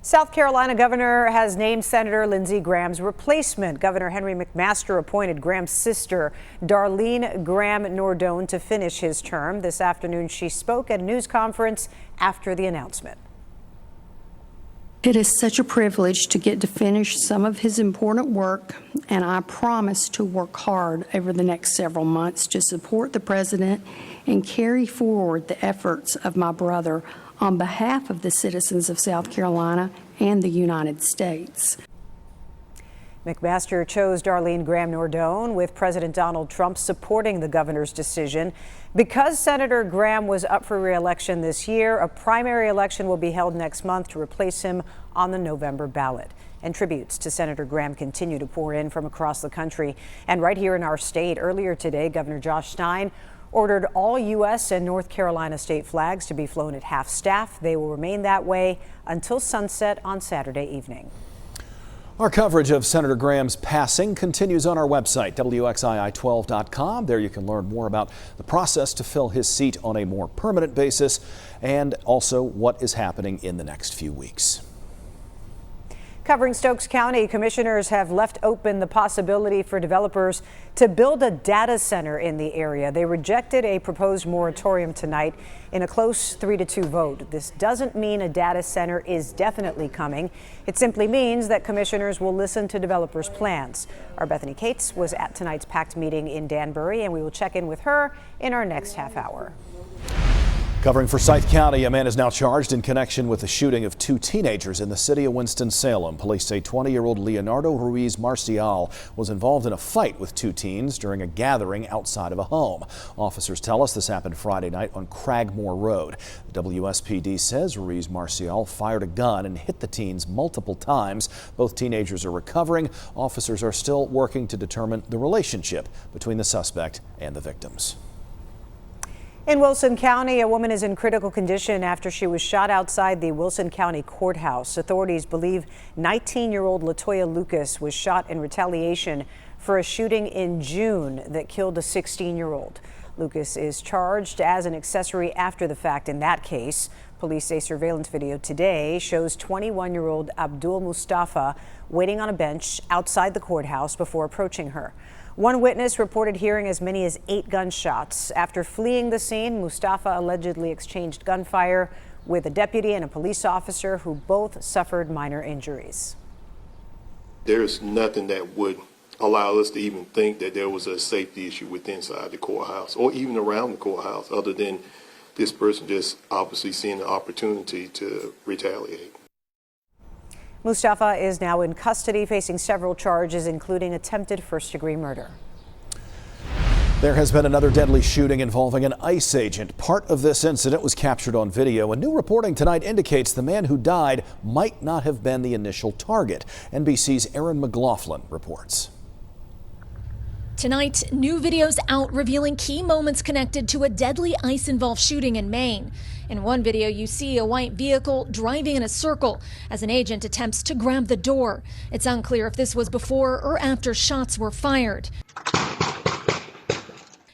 South Carolina governor has named Senator Lindsey Graham's replacement. Governor Henry McMaster appointed Graham's sister, Darlene Graham Nordone, to finish his term. This afternoon, she spoke at a news conference after the announcement. It is such a privilege to get to finish some of his important work, and I promise to work hard over the next several months to support the president and carry forward the efforts of my brother on behalf of the citizens of South Carolina and the United States. McMaster chose Darlene Graham Nordone, with President Donald Trump supporting the governor's decision. Because Senator Graham was up for re-election this year, a primary election will be held next month to replace him on the November ballot. And tributes to Senator Graham continue to pour in from across the country. And right here in our state, earlier today, Governor Josh Stein ordered all U.S. and North Carolina state flags to be flown at half-staff. They will remain that way until sunset on Saturday evening. Our coverage of Senator Graham's passing continues on our website, WXII12.com. There you can learn more about the process to fill his seat on a more permanent basis and also what is happening in the next few weeks. Covering Stokes County, commissioners have left open the possibility for developers to build a data center in the area. They rejected a proposed moratorium tonight in a close 3-2 vote. This doesn't mean a data center is definitely coming. It simply means that commissioners will listen to developers' plans. Our Bethany Cates was at tonight's packed meeting in Danbury, and we will check in with her in our next half hour. Covering Forsyth County, a man is now charged in connection with the shooting of 2 teenagers in the city of Winston-Salem. Police say 20-year-old Leonardo Ruiz Marcial was involved in a fight with 2 teens during a gathering outside of a home. Officers tell us this happened Friday night on Cragmore Road. The WSPD says Ruiz Marcial fired a gun and hit the teens multiple times. Both teenagers are recovering. Officers are still working to determine the relationship between the suspect and the victims. In Wilson County, a woman is in critical condition after she was shot outside the Wilson County Courthouse. Authorities believe 19-year-old Latoya Lucas was shot in retaliation for a shooting in June that killed a 16-year-old. Lucas is charged as an accessory after the fact in that case. Police say surveillance video today shows 21-year-old Abdul Mustafa waiting on a bench outside the courthouse before approaching her. One witness reported hearing as many as 8 gunshots. After fleeing the scene, Mustafa allegedly exchanged gunfire with a deputy and a police officer who both suffered minor injuries. There's nothing that would allow us to even think that there was a safety issue within inside the courthouse or even around the courthouse, other than this person just obviously seeing an opportunity to retaliate. Mustafa is now in custody, facing several charges, including attempted first-degree murder. There has been another deadly shooting involving an ICE agent. Part of this incident was captured on video, and new reporting tonight indicates the man who died might not have been the initial target. NBC's Aaron McLaughlin reports. Tonight, new videos out revealing key moments connected to a deadly ICE-involved shooting in Maine. In one video, you see a white vehicle driving in a circle as an agent attempts to grab the door. It's unclear if this was before or after shots were fired.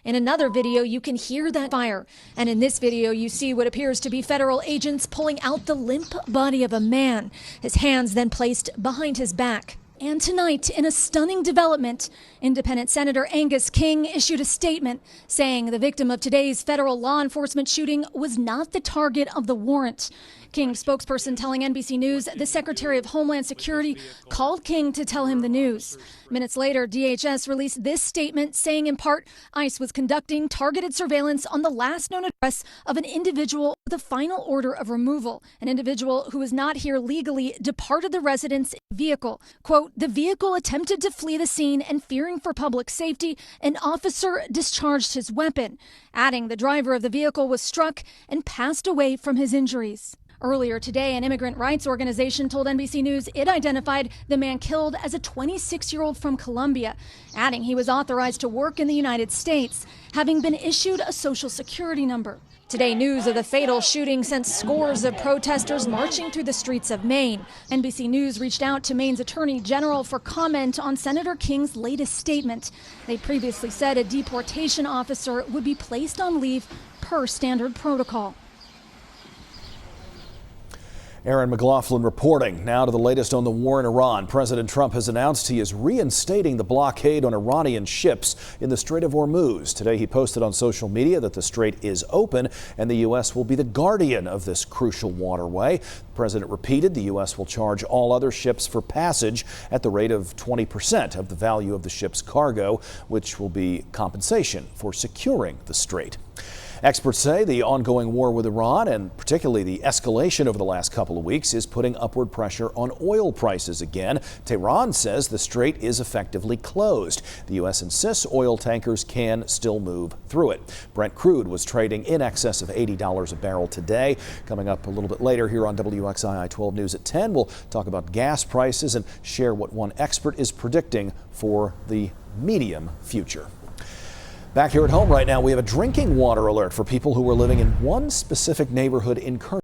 In another video, you can hear that fire. And in this video, you see what appears to be federal agents pulling out the limp body of a man, his hands then placed behind his back. And tonight, in a stunning development, Independent Senator Angus King issued a statement saying the victim of today's federal law enforcement shooting was not the target of the warrant. King's spokesperson telling NBC News the Secretary of Homeland Security called King to tell him the news. Minutes later, DHS released this statement saying in part, ICE was conducting targeted surveillance on the last known address of an individual with a final order of removal. An individual who is not here legally departed the residence vehicle. Quote, the vehicle attempted to flee the scene and fearing for public safety, an officer discharged his weapon. Adding the driver of the vehicle was struck and passed away from his injuries. Earlier today, an immigrant rights organization told NBC News it identified the man killed as a 26-year-old from Colombia, adding he was authorized to work in the United States, having been issued a social security number. Today, news of the fatal shooting sent scores of protesters marching through the streets of Maine. NBC News reached out to Maine's Attorney General for comment on Senator King's latest statement. They previously said a deportation officer would be placed on leave per standard protocol. Aaron McLaughlin reporting. Now to the latest on the war in Iran. President Trump has announced he is reinstating the blockade on Iranian ships in the Strait of Hormuz. Today he posted on social media that the strait is open and the U.S. will be the guardian of this crucial waterway. The president repeated the U.S. will charge all other ships for passage at the rate of 20% of the value of the ship's cargo, which will be compensation for securing the strait. Experts say the ongoing war with Iran, and particularly the escalation over the last couple of weeks, is putting upward pressure on oil prices again. Tehran says the strait is effectively closed. The U.S. insists oil tankers can still move through it. Brent crude was trading in excess of $80 a barrel today. Coming up a little bit later here on WXII 12 News at 10, we'll talk about gas prices and share what one expert is predicting for the medium future. Back here at home right now, we have a drinking water alert for people who are living in one specific neighborhood in Kernersville.